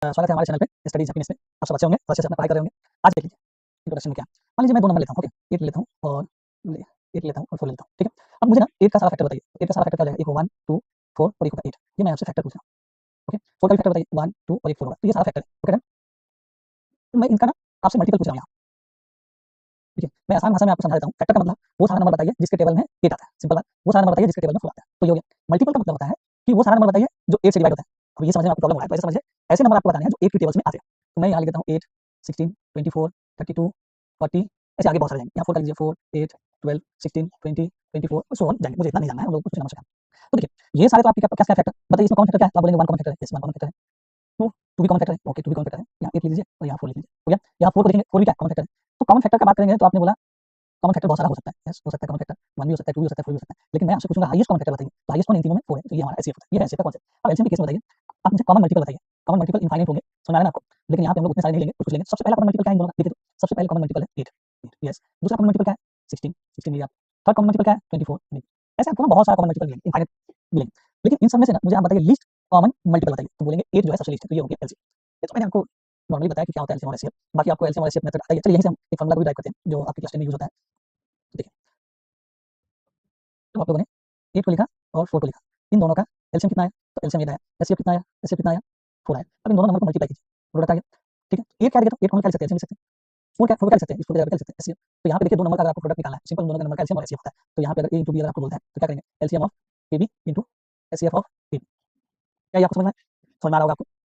स्वागत है हमारे चैनल पे स्टडीज हैप्पीनेस में। आप सब अच्छे होंगे, अच्छे से अपना पढ़ाई कर रहे होंगे। आज देख लीजिए इंट्रोडक्शन में क्या है। मान लीजिए मैं 2 नंबर लेता हूँ, ओके, 8 लेता हूँ और 8 लेता हूँ और 4 लेता हूँ, ठीक है। अब मुझे ना 8 का सारा फैक्टर बताइए। 8 का सारा फैक्टर क्या हो जाएगा? 1 होगा 1, 2, 4 और 1 होगा 8। ये मैं आपसे फैक्टर पूछ रहा हूँ, ओके। 4 का भी फैक्टर बताइए, 1, 2 और 1 4 होगा। तो ये सारा फैक्टर है, ओके डन। तो मैं इनका ना आपसे मल्टीपल पूछ रहा हूँ यहाँ, ठीक है। मैं आसान भाषा में आपको समझा देता हूँ। फैक्टर का मतलब वो सारा नंबर बताइए जिसके टेबल में 8 आता है, सिंपल बात। वो सारा नंबर बताइए जिसके टेबल में 4 आता है, तो ये हो गया। मल्टीपल का मतलब होता है कि वो सारा नंबर बताइए जो 8 से डिवाइड होता है। अब ये समझने में आपको प्रॉब्लम हो रहा है, तो ऐसे समझिए, ऐसे नंबर आपको बताने हैं जो 8 की टेबल्स में आते हैं। तो मैं यहाँ लिख देता हूँ 8, 16, 24, 32, 40, ऐसे आगे बहुत सारे जाएंगे। यहाँ 4 का लीजिए, 4, 8, 12, 16, 20, 24 और सो ऑन जाएंगे। मुझे इतना नहीं जानना है, हम लोग को कुछ नंबर से काम। तो देखिए ये सारे तो आपके क्या क्या फैक्टर बताइए, इसमें कॉमन फैक्टर क्या है? तो आप बोलेंगे 1 कॉमन फैक्टर है, यस 1 कॉमन फैक्टर है। 2 2 भी कॉमन फैक्टर है, ओके 2 भी कॉमन फैक्टर है। यहाँ 8 लिख लीजिए और यहाँ 4 लिख लीजिए, हो गया। यहाँ 4 को देखेंगे, 4 भी क्या कॉमन फैक्टर है। तो कॉमन फैक्टर का बात करेंगे तो आपने बोला कॉमन फैक्टर बहुत सारा हो सकता है, यस हो सकता है कॉमन फैक्टर 1 भी हो सकता है, 2 भी हो सकता है, 4 भी हो सकता है। लेकिन मैं आपसे पूछूंगा हाईएस्ट कॉमन फैक्टर बताइए। तो हाईएस्ट कौन इन तीनों में? 4 है, तो ये हमारा एचसीएफ होता है। ये है एचसीएफ का कॉन्सेप्ट। अब एलसीएम के केस में बताइए, आप मुझे कॉमन मल्टीपल बताइए। कॉमन मल्टीपल इनफाइनाइट होंगे, समझ आ रहा है ना आपको? लेकिन यहाँ पे हम लोग उतने सारे नहीं लेंगे, कुछ लेंगे। सबसे पहला कॉमन मल्टीपल क्या है इन दोनों का? देखिए तो सबसे पहला कॉमन मल्टीपल है 8, यस। दूसरा कॉमन मल्टीपल क्या है? 16, 16 लिया आप। थर्ड कॉमन मल्टीपल क्या है? 24, ऐसे आपको ना बहुत सारा कॉमन मल्टीपल मिलेंगे, इनफाइनाइट मिलेंगे। लेकिन इन सब में से ना मुझे आप बताइए लीस्ट कॉमन मल्टीपल बताइए। तो बोलेंगे 8 जो है सबसे लीस्ट है, तो ये हो गया एलसीएम। ये तो मैंने आपको नॉर्मली बताया कि क्या होता है एलसीएम और एचसीएफ। बाकी आपको एलसीएम और एचसीएफ मेथड आता है। चलिए यहीं से हम एक फॉर्मूला को भी ड्राइव करते हैं जो आपके क्लास में यूज होता है। देखिए तो आप लोगों ने 8 को लिखा और 4 को लिखा, इन दोनों का एलसीएम कितना है? तो एलसीएम ये आया। एचसीएफ कितना आया? एचसीएफ कितना आया? 4 आया। अब इन दोनों नंबर को मल्टीप्लाई कीजिए, प्रोडक्ट आ गया, ठीक है। 8 क्या देगा? तो 8 को हम क्या लिख सकते हैं? एलसीएम लिख सकते हैं। 4 क्या 4 क्या लिख सकते हैं? इसको क्या लिख सकते हैं? एचसीएफ। तो यहाँ पे देखिए दो नंबर का अगर आपको प्रोडक्ट निकालना है, सिंपल दोनों का नंबर का एलसीएम और एचसीएफ होता है। तो यहाँ पे अगर a * b अगर आपको बोलता है तो क्या करेंगे? LCM of ab * HCF of ab। क्या ये आपको समझ में आ रहा होगा आपको?